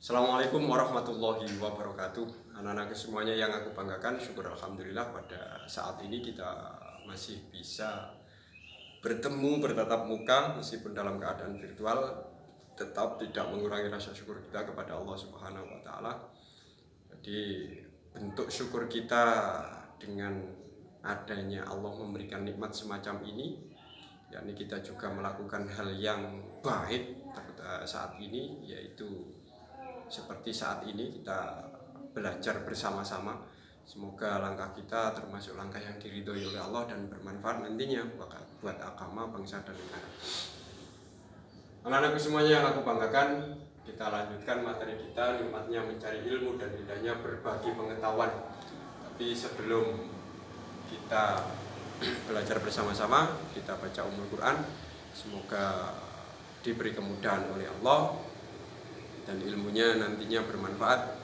Assalamualaikum warahmatullahi wabarakatuh. Anak-anak semuanya yang aku banggakan, syukur alhamdulillah pada saat ini kita masih bisa bertemu bertatap muka meskipun dalam keadaan virtual, tetap tidak mengurangi rasa syukur kita kepada Allah Subhanahu wa taala. Jadi bentuk syukur kita dengan adanya Allah memberikan nikmat semacam ini, yakni kita juga melakukan hal yang baik saat ini, yaitu seperti saat ini kita belajar bersama-sama. Semoga langkah kita termasuk langkah yang diridhoi oleh Allah dan bermanfaat nantinya buat agama, bangsa, dan negara. Anak-anakku semuanya yang aku banggakan, kita lanjutkan materi kita, nikmatnya mencari ilmu dan indahnya berbagi pengetahuan. Tapi sebelum kita belajar bersama-sama, kita baca Quran. Semoga diberi kemudahan oleh Allah dan ilmunya nantinya bermanfaat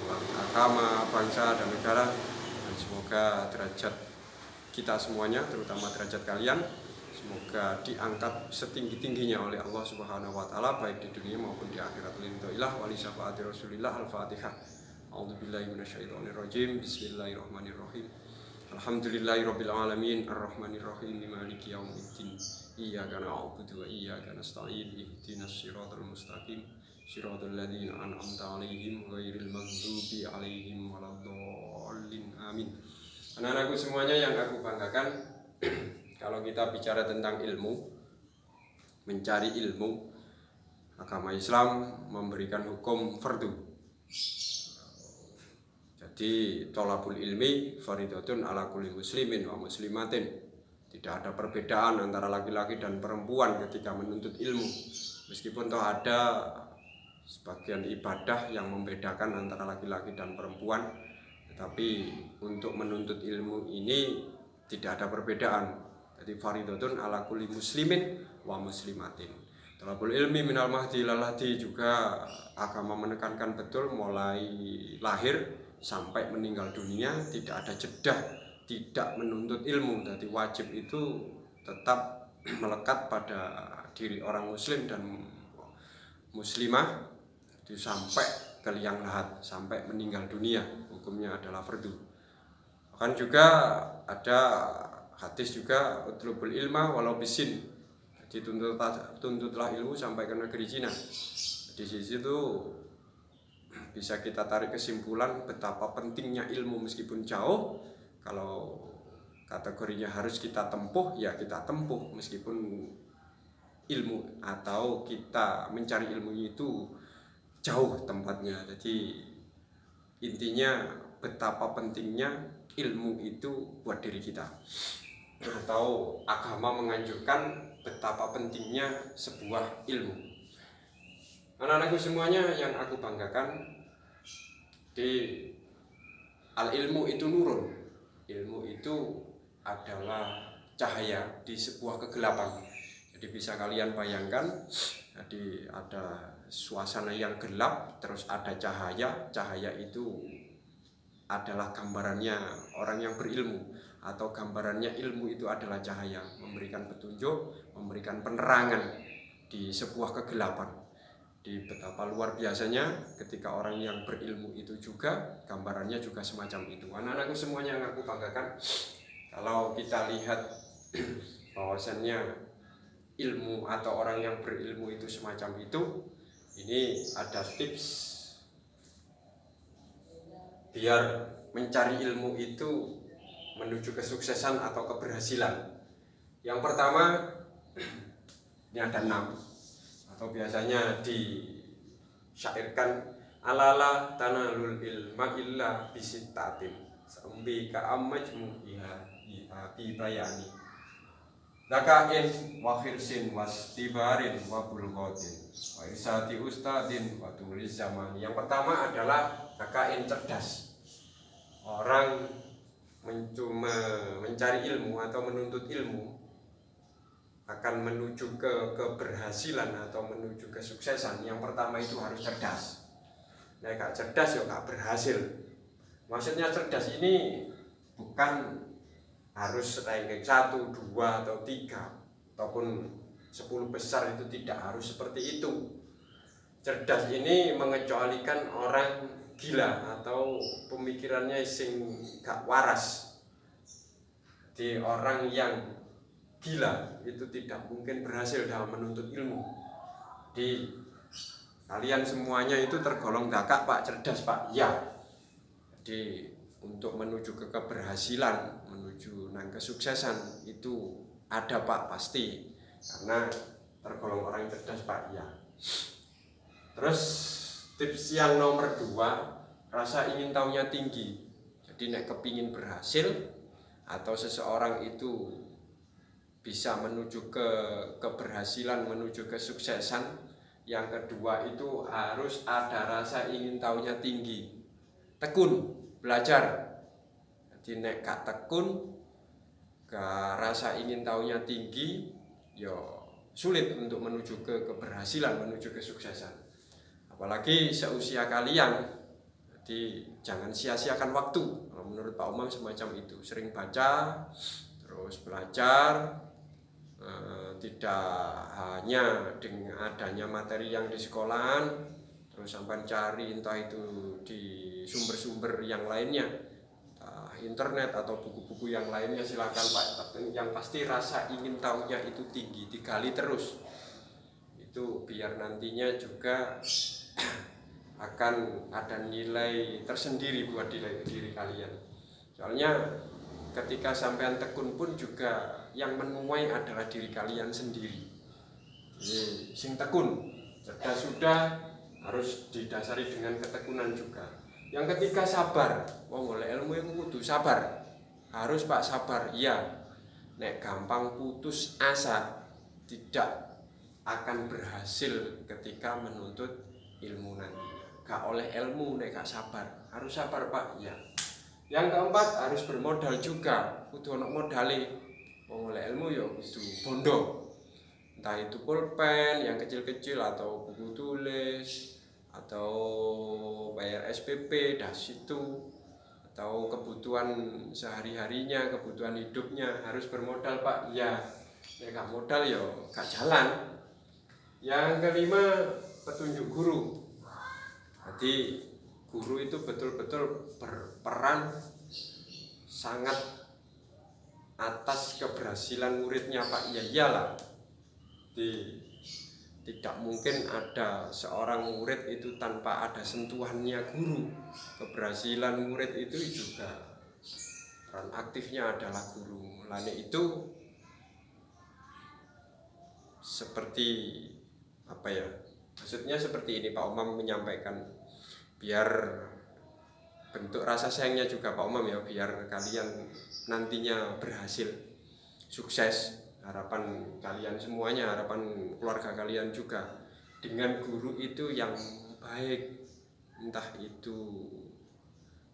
buat agama, bangsa, dan negara. Dan semoga derajat kita semuanya, terutama derajat kalian, semoga diangkat setinggi-tingginya oleh Allah Subhanahu wa taala, baik di dunia maupun di akhirat. Lillahi wa li syafaati Rasulillah. Al-Fatihah. A'udzubillahi minasyaitonirrajim. Bismillahirrahmanirrahim. Alhamdulillahirabbil alamin, arrahmanirrahim, maliki yaumiddin. Iyyaka na'budu wa iyyaka nasta'in. Ihdinas siratal mustaqim. Shiratal ladzina an'amta 'alaihim ghairil maghdubi 'alaihim waladdallin. Amin. Anak-anakku semuanya yang aku banggakan, kalau kita bicara tentang ilmu, mencari ilmu, agama Islam memberikan hukum fardu. Jadi thalabul ilmi fardhatun ala kulli muslimin wa muslimatin. Tidak ada perbedaan antara laki-laki dan perempuan ketika menuntut ilmu. Meskipun toh ada sebagian ibadah yang membedakan antara laki-laki dan perempuan, tetapi untuk menuntut ilmu ini tidak ada perbedaan. Jadi fardhatun ala kulli muslimin wa muslimatin. Thalabul ilmi minal mahdi ilal lahdi, juga agama menekankan betul mulai lahir sampai meninggal dunia tidak ada jeda, tidak menuntut ilmu. Jadi wajib itu tetap melekat pada diri orang muslim dan muslimah itu sampai ke liang lahat, sampai meninggal dunia, hukumnya adalah fardu. Bahkan juga ada hadis juga, utlubul ilma walau bisin. Jadi tuntutlah ilmu sampai ke negeri Cina. Di situ bisa kita tarik kesimpulan betapa pentingnya ilmu meskipun jauh. Kalau kategorinya harus kita tempuh, ya kita tempuh meskipun ilmu atau kita mencari ilmu itu jauh tempatnya. Jadi intinya betapa pentingnya ilmu itu buat diri kita, atau agama menganjurkan betapa pentingnya sebuah ilmu. Anak-anakku semuanya yang aku banggakan, di al-ilmu itu nurun. Ilmu itu adalah cahaya di sebuah kegelapan. Jadi bisa kalian bayangkan, jadi ada suasana yang gelap, terus ada cahaya. Cahaya itu adalah gambarannya orang yang berilmu, atau gambarannya ilmu itu adalah cahaya, memberikan petunjuk, memberikan penerangan di sebuah kegelapan. Di betapa luar biasanya ketika orang yang berilmu itu juga gambarannya juga semacam itu. Anak-anakku semuanya yang aku banggakan, kalau kita lihat bahwasannya ilmu atau orang yang berilmu itu semacam itu, ini ada tips biar mencari ilmu itu menuju kesuksesan atau keberhasilan. Yang pertama, ini ada 6, atau biasanya disyairkan, alala tanalul ilma illa bisittatin sambi ka'amajmu'iha bibayani zakain wa khirsin wastibarin wa bulghatin wa isati ustadin wa tuliz zaman. Yang pertama adalah zakain, cerdas. Orang mencari ilmu atau menuntut ilmu akan menuju ke keberhasilan atau menuju kesuksesan. Yang pertama itu harus cerdas. Nah, gak cerdas ya gak berhasil. Maksudnya cerdas ini bukan harus ranking 1, 2, atau 3 ataupun 10 besar, itu tidak harus seperti itu. cerdas ini mengecualikan orang gila atau pemikirannya sing gak waras. Di orang yang gila itu tidak mungkin berhasil dalam menuntut ilmu. Di kalian semuanya itu tergolong gagak Pak, cerdas Pak, ya. Jadi untuk menuju ke keberhasilan, menuju nang kesuksesan itu ada Pak, pasti, karena tergolong orang cerdas Pak, ya. Terus tips yang nomor 2, rasa ingin tahunya tinggi. Jadi nek kepingin berhasil atau seseorang itu bisa menuju ke keberhasilan, menuju kesuksesan, yang kedua itu harus ada rasa ingin tahunya tinggi. Tekun, belajar. Jadi nek gak tekun, gak rasa ingin tahunya tinggi, yo sulit untuk menuju ke keberhasilan, menuju kesuksesan. Apalagi seusia kalian. Jadi jangan sia-siakan waktu. Kalau menurut Pak Umam semacam itu, sering baca, terus belajar, tidak hanya dengan adanya materi yang di sekolahan, terus sampai cari entah itu di sumber-sumber yang lainnya, entah internet atau buku-buku yang lainnya, silakan Pak. Yang pasti rasa ingin tahunya itu tinggi, digali terus. Itu biar nantinya juga akan ada nilai tersendiri buat diri kalian. Soalnya ketika sampean tekun pun juga yang menuai adalah diri kalian sendiri. Jadi sing tekun, cerdas sudah, harus didasari dengan ketekunan juga. Yang ketiga sabar. Wong oleh ilmu itu kudu sabar. Harus Pak sabar. Iya. Nek gampang putus asa, tidak akan berhasil ketika menuntut ilmu nanti. Gak oleh ilmu nek gak sabar. Harus sabar Pak, ya. Yang keempat harus bermodal juga. Kudu ono modale. Wong oleh ilmu ya kudu bondo. Entah itu pulpen yang kecil-kecil atau buku tulis atau bayar SPP, das itu, atau kebutuhan sehari-harinya, kebutuhan hidupnya harus bermodal Pak, ya. Nek gak modal ya gak jalan. Yang kelima, petunjuk guru. Jadi guru itu betul-betul berperan sangat atas keberhasilan muridnya Pak, ya iyalah. Tidak mungkin ada seorang murid itu tanpa ada sentuhannya guru. Keberhasilan murid itu juga peran aktifnya adalah guru. Lainnya itu seperti apa ya? Maksudnya seperti ini Pak Umam menyampaikan, biar bentuk rasa sayangnya juga Pak Umam ya, biar kalian nantinya berhasil, sukses. Harapan kalian semuanya, harapan keluarga kalian juga dengan guru itu yang baik, entah itu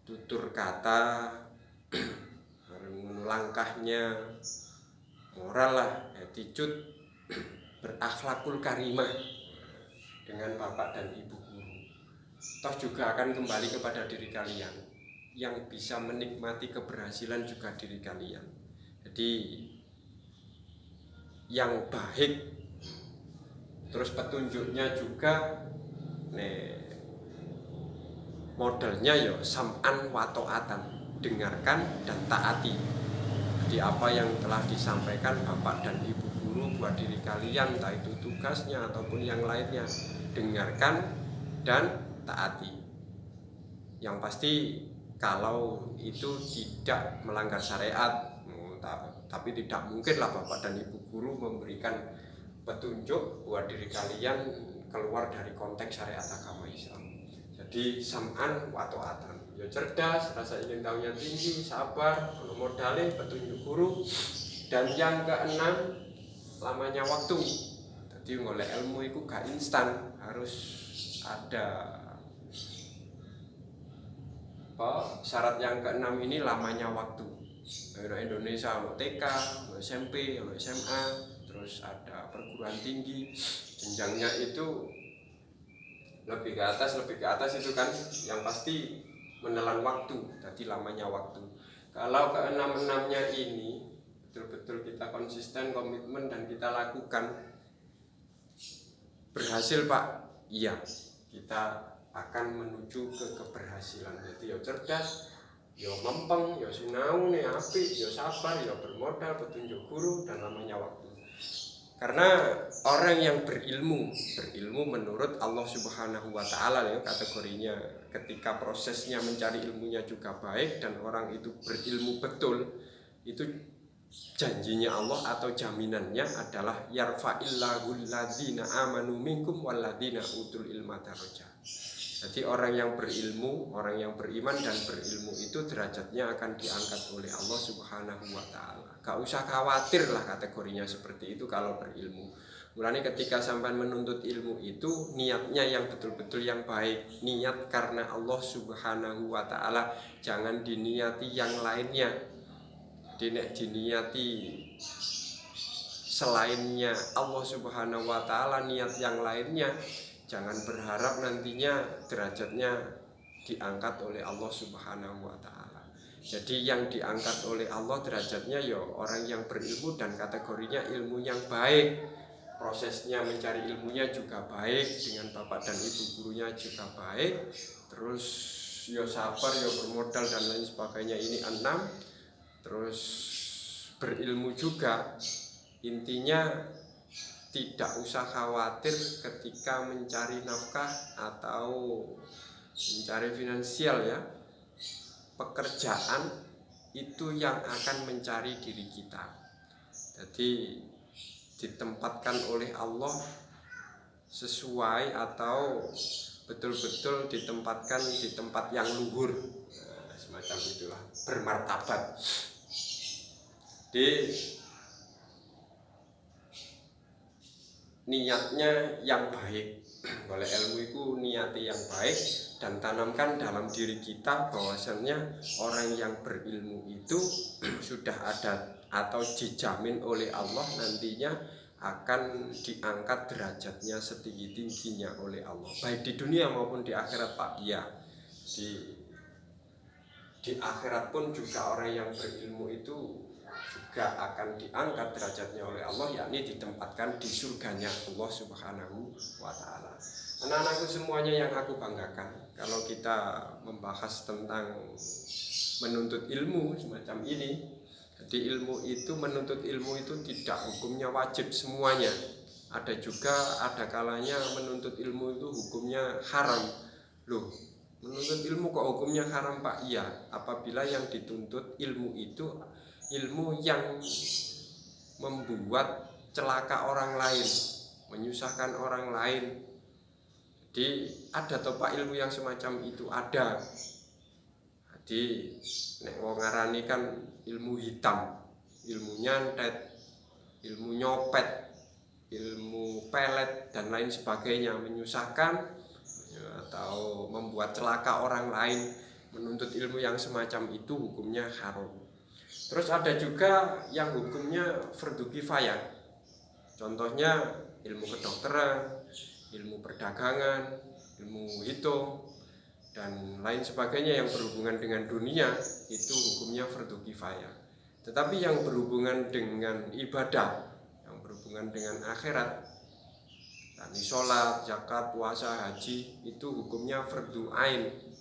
tutur kata, langkahnya, moral lah, attitude, berakhlakul karimah dengan bapak dan ibu guru. Toh juga akan kembali kepada diri kalian, yang bisa menikmati keberhasilan juga diri kalian. Jadi yang baik, terus petunjuknya juga modelnya ya sam'an wa ta'atan, dengarkan dan taati. Jadi apa yang telah disampaikan bapak dan ibu guru buat diri kalian, entah itu tugasnya ataupun yang lainnya, dengarkan dan taati. Yang pasti kalau itu tidak melanggar syariat, tapi tidak mungkinlah bapak dan ibu guru memberikan petunjuk buat diri kalian keluar dari konteks syariat agama Islam. Jadi sam'an wa ta'atan, ya cerdas, rasa ingin tahunya tinggi, sabar, modalin petunjuk guru. Dan yang keenam, lamanya waktu. Jadi ngoleh ilmu itu gak instan, harus ada syarat yang keenam ini, lamanya waktu. Di Indonesia ada TK, ada SMP, ada SMA, terus ada perguruan tinggi, jenjangnya itu lebih ke atas itu kan, yang pasti menelan waktu. Jadi lamanya waktu. Kalau keenam-enamnya ini betul-betul kita konsisten, komitmen, dan kita lakukan, berhasil Pak, iya, kita akan menuju ke keberhasilan. Jadi ya cerdas, ya mempeng, ya sinau nih apik, ya sabar, ya bermodal petunjuk guru dan namanya waktu. Karena orang yang berilmu menurut Allah Subhanahu wa taala ya kategorinya, ketika prosesnya mencari ilmunya juga baik dan orang itu berilmu betul, itu janjinya Allah atau jaminannya adalah yarfa'illahu alladzina amanu minkum walladzina utul ilma darajat. Jadi orang yang berilmu, orang yang beriman dan berilmu itu derajatnya akan diangkat oleh Allah Subhanahu wa taala. Gak usah khawatir lah kategorinya seperti itu kalau berilmu. Mulanya ketika sampai menuntut ilmu itu niatnya yang betul-betul yang baik, niat karena Allah Subhanahu wa taala, jangan diniati yang lainnya. Diniati selainnya Allah Subhanahu wa taala, niat yang lainnya, jangan berharap nantinya derajatnya diangkat oleh Allah Subhanahu wa taala. Jadi yang diangkat oleh Allah derajatnya ya orang yang berilmu dan kategorinya ilmu yang baik. Prosesnya mencari ilmunya juga baik, dengan bapak dan ibu gurunya juga baik. Terus ya sabar, ya bermodal dan lain sebagainya, ini 6. Terus berilmu juga. Intinya tidak usah khawatir ketika mencari nafkah atau mencari finansial ya. Pekerjaan itu yang akan mencari diri kita. Jadi ditempatkan oleh Allah sesuai atau betul-betul ditempatkan di tempat yang luhur, semacam itulah, bermartabat. Di niatnya yang baik, oleh ilmu itu niati yang baik, dan tanamkan dalam diri kita bahwasannya orang yang berilmu itu sudah ada atau dijamin oleh Allah nantinya akan diangkat derajatnya setinggi-tingginya oleh Allah, baik di dunia maupun di akhirat Pak. Iya, di akhirat pun juga orang yang berilmu itu juga akan diangkat derajatnya oleh Allah, yakni ditempatkan di surganya Allah Subhanahu wa taala. Anak-anakku semuanya yang aku banggakan, kalau kita membahas tentang menuntut ilmu semacam ini, jadi menuntut ilmu itu tidak hukumnya wajib semuanya. Ada juga ada kalanya menuntut ilmu itu hukumnya haram. Loh, menuntut ilmu kok hukumnya haram Pak? Iya, apabila yang dituntut ilmu itu ilmu yang membuat celaka orang lain, menyusahkan orang lain. Jadi ada toh Pak ilmu yang semacam itu, ada. Jadi nek wong ngarani kan ilmu hitam, ilmu nyantet, ilmu nyopet, ilmu pelet dan lain sebagainya, menyusahkan atau membuat celaka orang lain. Menuntut ilmu yang semacam itu hukumnya haram. Terus ada juga yang hukumnya fardhu kifayah. Contohnya ilmu kedokteran, ilmu perdagangan, ilmu hitung dan lain sebagainya yang berhubungan dengan dunia, itu hukumnya fardhu kifayah. Tetapi yang berhubungan dengan ibadah, yang berhubungan dengan akhirat, yakni sholat, zakat, puasa, haji, itu hukumnya fardhu ain,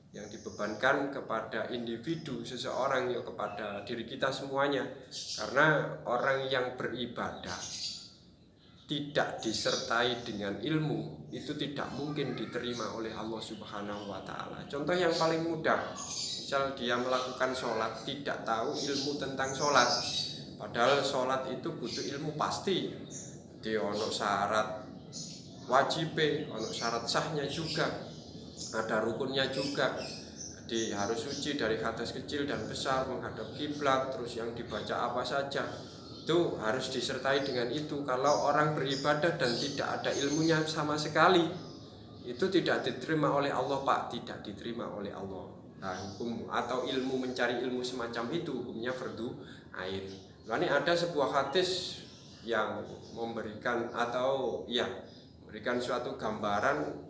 yang dibebankan kepada individu seseorang, ya kepada diri kita semuanya. Karena orang yang beribadah tidak disertai dengan ilmu itu tidak mungkin diterima oleh Allah Subhanahu wa taala. Contoh yang paling mudah, misal dia melakukan sholat tidak tahu ilmu tentang sholat, padahal sholat itu butuh ilmu pasti. Dia ono syarat wajib, ono syarat sahnya juga, ada rukunnya juga. Jadi harus suci dari hadas kecil dan besar, menghadap kiblat, terus yang dibaca apa saja itu harus disertai dengan itu. Kalau orang beribadah dan tidak ada ilmunya sama sekali, itu tidak diterima oleh Allah Pak, tidak diterima oleh Allah. Nah, hukum atau ilmu, mencari ilmu semacam itu hukumnya fardhu ain. Lalu ada sebuah hadis yang memberikan suatu gambaran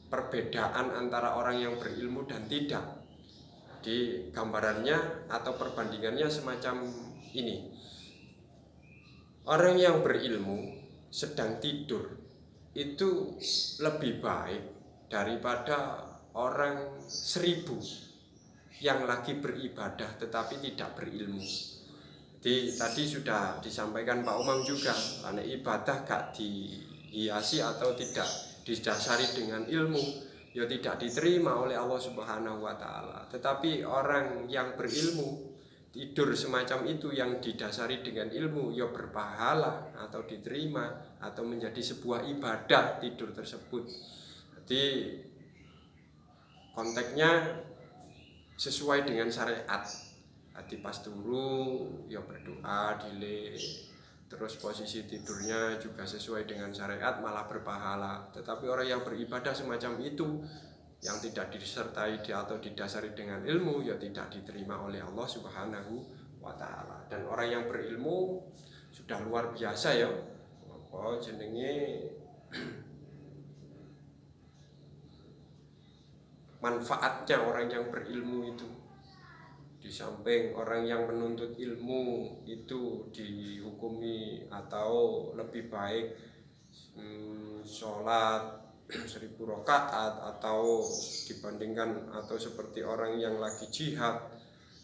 perbedaan antara orang yang berilmu dan tidak. Di gambarannya atau perbandingannya semacam ini. Orang yang berilmu sedang tidur, itu lebih baik daripada orang 1000 yang lagi beribadah tetapi tidak berilmu. Jadi tadi sudah disampaikan Pak Umam juga, karena ibadah gak dihiasi atau tidak didasari dengan ilmu, ya tidak diterima oleh Allah Subhanahu wa taala. Tetapi orang yang berilmu, tidur semacam itu yang didasari dengan ilmu, ya berpahala atau diterima atau menjadi sebuah ibadah tidur tersebut. Jadi konteksnya sesuai dengan syariat. Hati pas turu ya berdoa dile, terus posisi tidurnya juga sesuai dengan syariat, malah berpahala. Tetapi orang yang beribadah semacam itu yang tidak disertai atau didasari dengan ilmu, ya tidak diterima oleh Allah Subhanahu wa taala. Dan orang yang berilmu sudah luar biasa ya. Apa jenenge manfaatnya orang yang berilmu itu. Di samping orang yang menuntut ilmu itu dihukumi atau lebih baik sholat 1000 rakaat atau dibandingkan atau seperti orang yang lagi jihad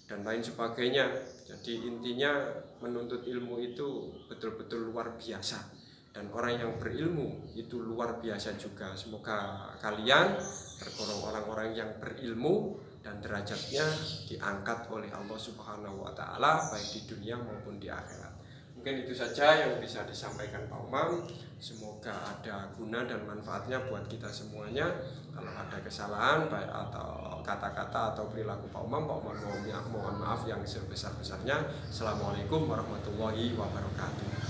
dan lain sebagainya. Jadi intinya menuntut ilmu itu betul-betul luar biasa, dan orang yang berilmu itu luar biasa juga. Semoga kalian tergolong orang-orang yang berilmu dan derajatnya diangkat oleh Allah Subhanahu wa taala baik di dunia maupun di akhirat. Mungkin itu saja yang bisa disampaikan Pak Umam. Semoga ada guna dan manfaatnya buat kita semuanya. Kalau ada kesalahan baik atau kata-kata atau perilaku Pak Umam mohon maaf yang sebesar-besarnya. Assalamualaikum warahmatullahi wabarakatuh.